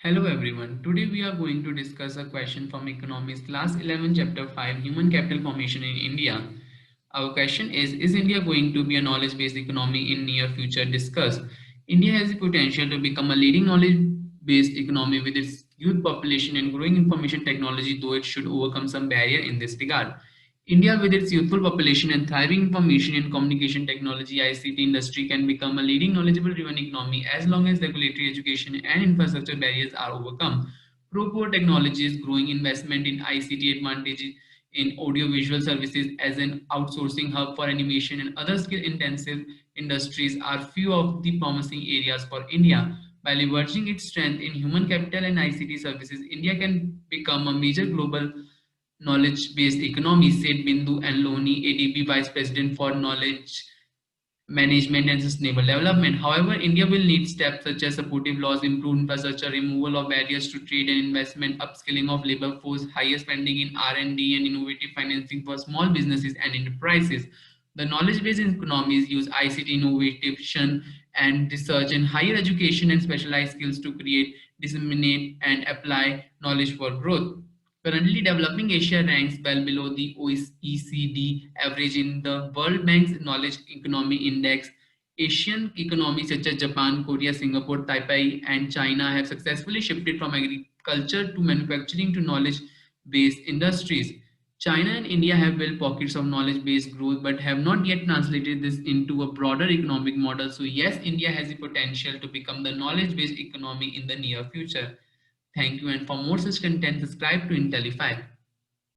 Hello everyone. Today we are going to discuss a question from Economics Class 11 Chapter 5 Human Capital Formation in India. Our question is India going to be a knowledge-based economy in near future? Discuss. India has the potential to become a leading knowledge-based economy with its youth population and growing information technology, though it should overcome some barrier in this regard. India, with its youthful population and thriving information and communication technology (ICT) industry, can become a leading knowledgeable-driven economy as long as regulatory, education, and infrastructure barriers are overcome. Pro-core technologies, growing investment in ICT advantage in audiovisual services as an outsourcing hub for animation and other skill-intensive industries are few of the promising areas for India. By leveraging its strength in human capital and ICT services, India can become a major global knowledge-based economy, said Bindu and Loni, ADB Vice President for Knowledge Management and Sustainable Development. However, India will need steps such as supportive laws, improved infrastructure, removal of barriers to trade and investment, upskilling of labor force, higher spending in R&D and innovative financing for small businesses and enterprises. The knowledge-based economies use ICT innovation and research and higher education and specialized skills to create, disseminate, and apply knowledge for growth. Currently, developing Asia ranks well below the OECD average in the World Bank's Knowledge Economy Index. Asian economies such as Japan, Korea, Singapore, Taipei, and China have successfully shifted from agriculture to manufacturing to knowledge based industries. China and India have built pockets of knowledge based growth but have not yet translated this into a broader economic model. So, yes, India has the potential to become the knowledge based economy in the near future. Thank you, and for more such content, subscribe to Intellify.